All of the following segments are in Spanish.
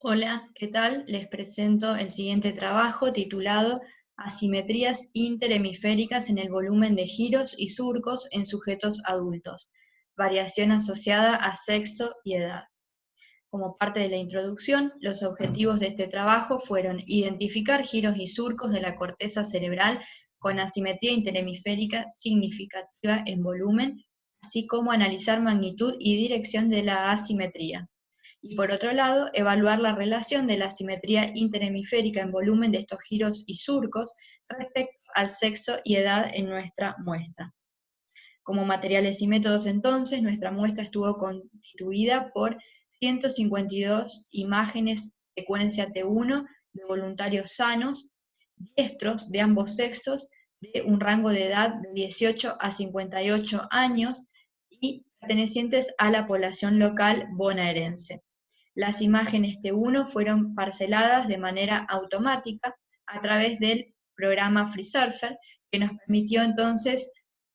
Hola, ¿qué tal? Les presento el siguiente trabajo titulado Asimetrías interhemisféricas en el volumen de giros y surcos en sujetos adultos, variación asociada a sexo y edad. Como parte de la introducción, los objetivos de este trabajo fueron identificar giros y surcos de la corteza cerebral con asimetría interhemisférica significativa en volumen, así como analizar magnitud y dirección de la asimetría. Y por otro lado, evaluar la relación de la asimetría interhemisférica en volumen de estos giros y surcos respecto al sexo y edad en nuestra muestra. Como materiales y métodos entonces, nuestra muestra estuvo constituida por 152 imágenes secuencia T1 de voluntarios sanos, diestros de ambos sexos, de un rango de edad de 18 a 58 años y pertenecientes a la población local bonaerense. Las imágenes T1 fueron parceladas de manera automática a través del programa FreeSurfer, que nos permitió entonces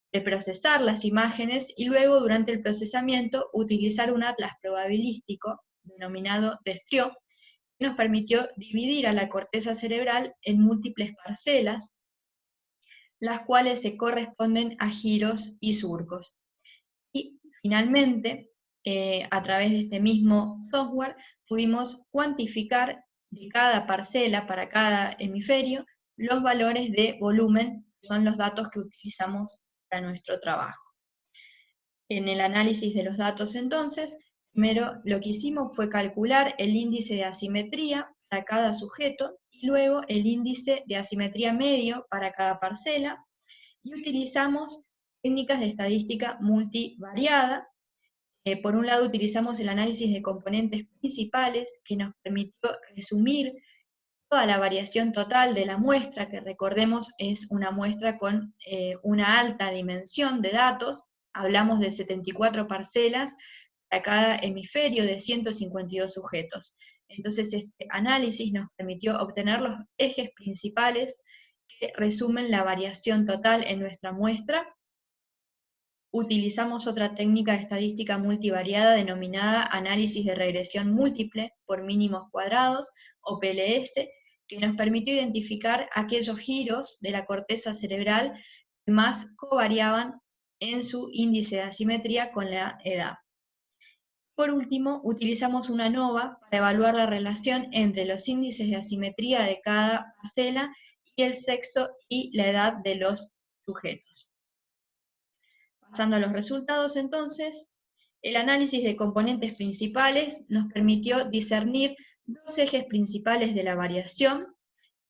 preprocesar las imágenes y luego durante el procesamiento utilizar un atlas probabilístico denominado Destrio, que nos permitió dividir a la corteza cerebral en múltiples parcelas, las cuales se corresponden a giros y surcos. Y finalmente, a través de este mismo software, pudimos cuantificar de cada parcela para cada hemisferio los valores de volumen, que son los datos que utilizamos para nuestro trabajo. En el análisis de los datos entonces, primero lo que hicimos fue calcular el índice de asimetría para cada sujeto y luego el índice de asimetría medio para cada parcela, y utilizamos técnicas de estadística multivariada. Por un lado utilizamos el análisis de componentes principales, que nos permitió resumir toda la variación total de la muestra, que recordemos es una muestra con una alta dimensión de datos. Hablamos de 74 parcelas para cada hemisferio de 152 sujetos. Entonces este análisis nos permitió obtener los ejes principales que resumen la variación total en nuestra muestra. Utilizamos otra técnica de estadística multivariada denominada análisis de regresión múltiple por mínimos cuadrados, o PLS, que nos permitió identificar aquellos giros de la corteza cerebral que más covariaban en su índice de asimetría con la edad. Por último, utilizamos una ANOVA para evaluar la relación entre los índices de asimetría de cada parcela y el sexo y la edad de los sujetos. Pasando a los resultados entonces, el análisis de componentes principales nos permitió discernir dos ejes principales de la variación.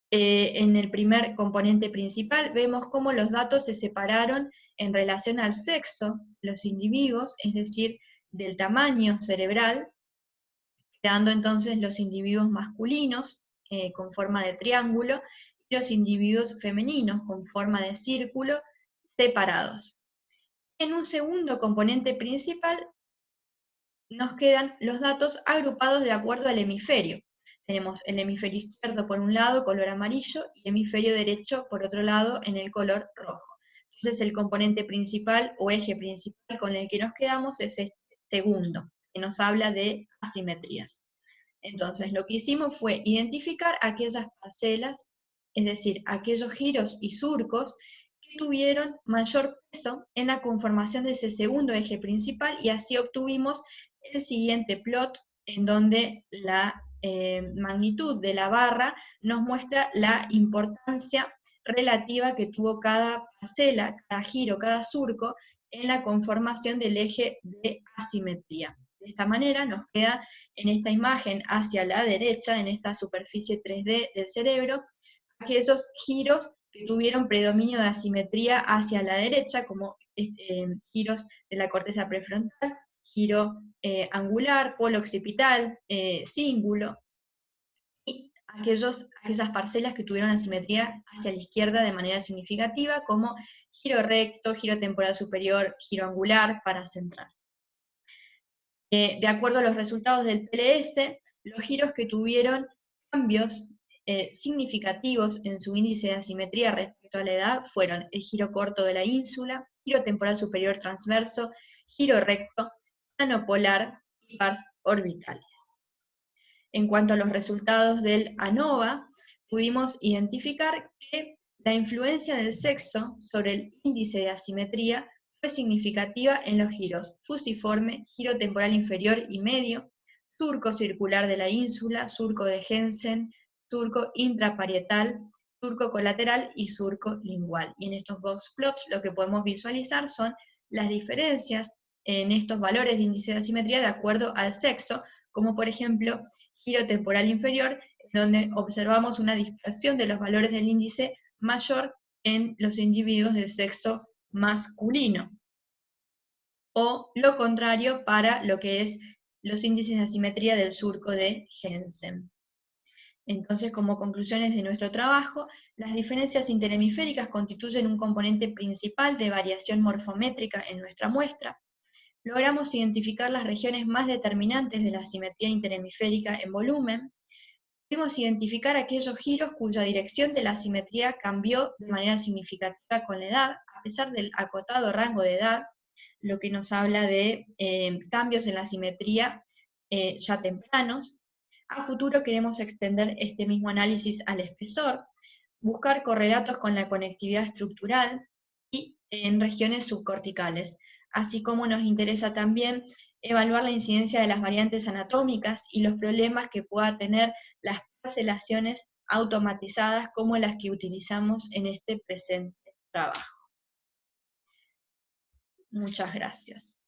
En el primer componente principal vemos cómo los datos se separaron en relación al sexo de los individuos, es decir, del tamaño cerebral, quedando entonces los individuos masculinos con forma de triángulo y los individuos femeninos con forma de círculo separados. En un segundo componente principal nos quedan los datos agrupados de acuerdo al hemisferio. Tenemos el hemisferio izquierdo por un lado, color amarillo, y el hemisferio derecho por otro lado, en el color rojo. Entonces el componente principal o eje principal con el que nos quedamos es este segundo, que nos habla de asimetrías. Entonces lo que hicimos fue identificar aquellas parcelas, es decir, aquellos giros y surcos que tuvieron mayor peso en la conformación de ese segundo eje principal, y así obtuvimos el siguiente plot en donde la magnitud de la barra nos muestra la importancia relativa que tuvo cada parcela, cada giro, cada surco en la conformación del eje de asimetría. De esta manera nos queda en esta imagen hacia la derecha, en esta superficie 3D del cerebro, aquellos giros que tuvieron predominio de asimetría hacia la derecha, como giros de la corteza prefrontal, giro angular, polo occipital, cíngulo, y aquellas parcelas que tuvieron asimetría hacia la izquierda de manera significativa, como giro recto, giro temporal superior, giro angular, paracentral. De acuerdo a los resultados del PLS, los giros que tuvieron cambios significativos en su índice de asimetría respecto a la edad fueron el giro corto de la ínsula, giro temporal superior transverso, giro recto, plano polar y pars orbitales. En cuanto a los resultados del ANOVA, pudimos identificar que la influencia del sexo sobre el índice de asimetría fue significativa en los giros fusiforme, giro temporal inferior y medio, surco circular de la ínsula, surco de Jensen, surco intraparietal, surco colateral y surco lingual. Y en estos box plots lo que podemos visualizar son las diferencias en estos valores de índice de asimetría de acuerdo al sexo, como por ejemplo giro temporal inferior, donde observamos una dispersión de los valores del índice mayor en los individuos de sexo masculino. O lo contrario para lo que es los índices de asimetría del surco de Jensen. Entonces, como conclusiones de nuestro trabajo, las diferencias interhemisféricas constituyen un componente principal de variación morfométrica en nuestra muestra. Logramos identificar las regiones más determinantes de la asimetría interhemisférica en volumen. Pudimos identificar aquellos giros cuya dirección de la asimetría cambió de manera significativa con la edad, a pesar del acotado rango de edad, lo que nos habla de cambios en la asimetría ya tempranos. A futuro queremos extender este mismo análisis al espesor, buscar correlatos con la conectividad estructural y en regiones subcorticales, así como nos interesa también evaluar la incidencia de las variantes anatómicas y los problemas que pueda tener las parcelaciones automatizadas como las que utilizamos en este presente trabajo. Muchas gracias.